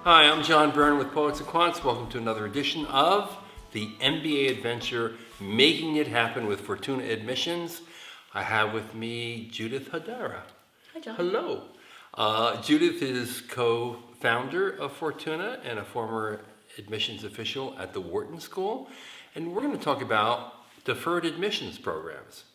Hi, I'm John Byrne with Poets Quants. Welcome to another edition of the MBA Adventure, Making It Happen with Fortuna Admissions. I have with me Judith Hodara. Hi, John. Hello. Judith is co-founder of Fortuna and a former admissions official at the Wharton School. And we're going to talk about deferred admissions programs.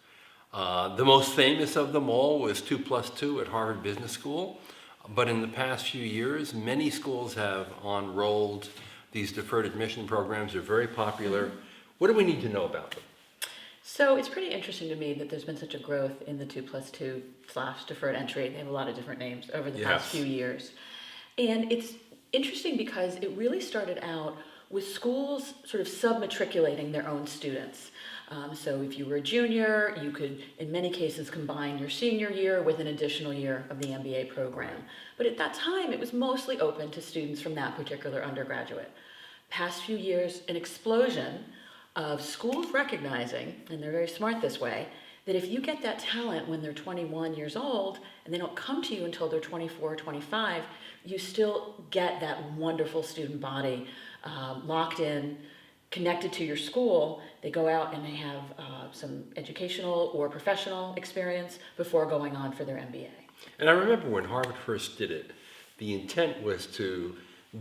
The most famous of them all was 2+2 at Harvard Business School. But in the past few years, many schools have enrolled these deferred admission programs. They're very popular. What do we need to know about them? So it's pretty interesting to me that there's been such a growth in the 2+2 / deferred entry. They have a lot of different names over the past few years. And it's interesting because it really started out with schools sort of sub-matriculating their own students. So if you were a junior, you could, in many cases, combine your senior year with an additional year of the MBA program. But at that time, it was mostly open to students from that particular undergraduate. Past few years, an explosion of schools recognizing, and they're very smart this way, that if you get that talent when they're 21 years old and they don't come to you until they're 24 or 25, you still get that wonderful student body locked in, connected to your school. They go out and they have some educational or professional experience before going on for their MBA. And I remember when Harvard first did it, the intent was to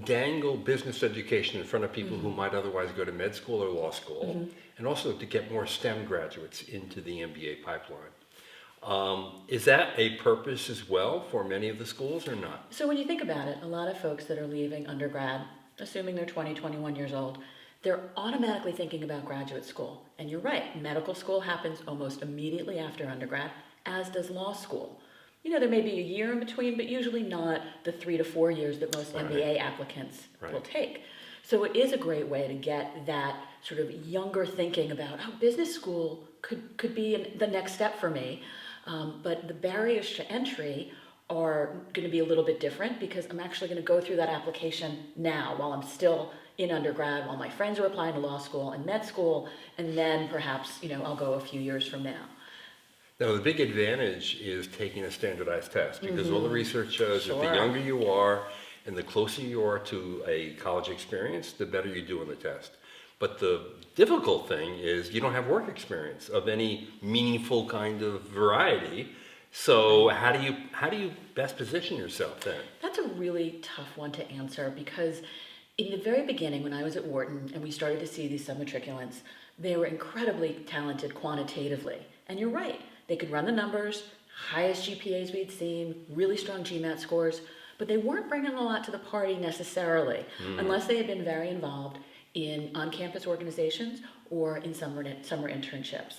dangle business education in front of people who might otherwise go to med school or law school, and also to get more STEM graduates into the MBA pipeline. Is that a purpose as well for many of the schools or not? So when you think about it, a lot of folks that are leaving undergrad, assuming they're 20, 21 years old, they're automatically thinking about graduate school. And you're right, medical school happens almost immediately after undergrad, as does law school. You know, there may be a year in between, but usually not the 3 to 4 years that most MBA applicants will take. So it is a great way to get that sort of younger thinking about, oh, business school could be the next step for me. But the barriers to entry are going to be a little bit different because I'm actually going to go through that application now while I'm still in undergrad, while my friends are applying to law school and med school, and then perhaps, I'll go a few years from now. Now, the big advantage is taking a standardized test because all the research shows that the younger you are and the closer you are to a college experience, the better you do on the test. But the difficult thing is you don't have work experience of any meaningful kind of variety. So how do you best position yourself then? That's a really tough one to answer because in the very beginning, when I was at Wharton and we started to see these submatriculants, they were incredibly talented quantitatively. And you're right, they could run the numbers, highest GPAs we'd seen, really strong GMAT scores, but they weren't bringing a lot to the party necessarily, unless they had been very involved in on-campus organizations or in summer internships.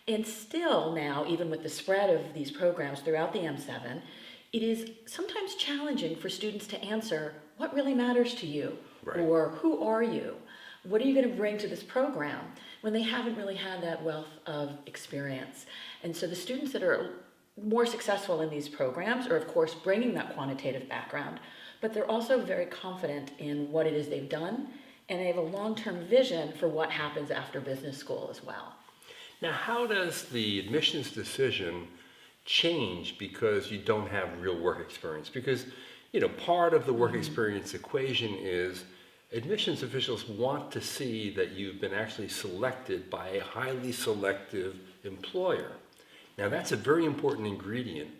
And still now, even with the spread of these programs throughout the M7, it is sometimes challenging for students to answer what really matters to you. Or who are you? What are you going to bring to this program when they haven't really had that wealth of experience? And so the students that are more successful in these programs are, of course, bringing that quantitative background, but they're also very confident in what it is they've done, and they have a long-term vision for what happens after business school as well. Now, how does the admissions decision change because you don't have real work experience? Because part of the work experience equation is admissions officials want to see that you've been actually selected by a highly selective employer. Now, that's a very important ingredient.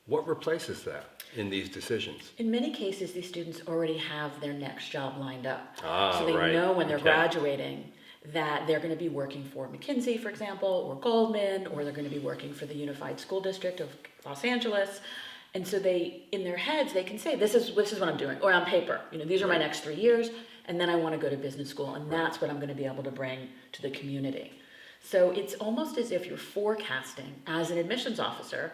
What replaces that in these decisions? In many cases, these students already have their next job lined up. So they know when they're graduating that they're going to be working for McKinsey, for example, or Goldman, or they're going to be working for the Unified School District of Los Angeles. And so they, in their heads, they can say, this is what I'm doing, or on paper, these are my next 3 years, and then I want to go to business school, and that's what I'm going to be able to bring to the community. So it's almost as if you're forecasting, as an admissions officer,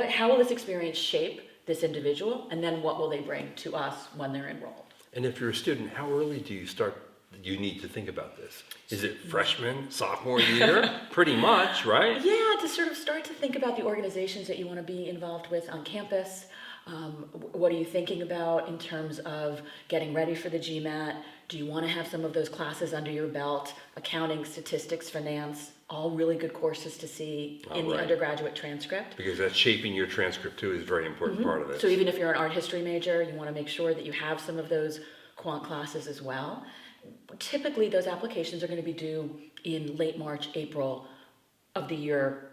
how will this experience shape this individual, and then what will they bring to us when they're enrolled? And if you're a student, how early do you need to think about this? Is it freshman, sophomore year? Pretty much, right? Yeah, to sort of start to think about the organizations that you want to be involved with on campus. What are you thinking about in terms of getting ready for the GMAT? Do you want to have some of those classes under your belt? Accounting, statistics, finance, all really good courses to see in the right. undergraduate transcript. Because that's shaping your transcript too is a very important part of it. So even if you're an art history major, you want to make sure that you have some of those quant classes as well. Typically, those applications are going to be due in late March, April of the year,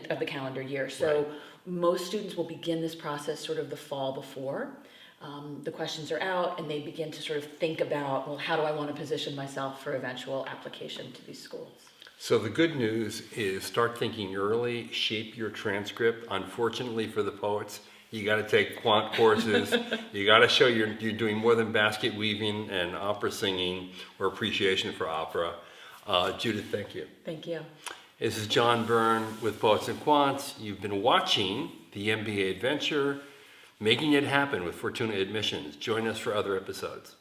of the calendar year. So Right. most students will begin this process sort of the fall before. The questions are out and they begin to sort of think about, well, how do I want to position myself for eventual application to these schools? So the good news is start thinking early, shape your transcript. Unfortunately for the poets, you got to take quant courses. You got to show you're doing more than basket weaving and opera singing or appreciation for opera. Judith, thank you. Thank you. This is John Byrne with Poets and Quants. You've been watching the MBA Adventure, Making It Happen with Fortuna Admissions. Join us for other episodes.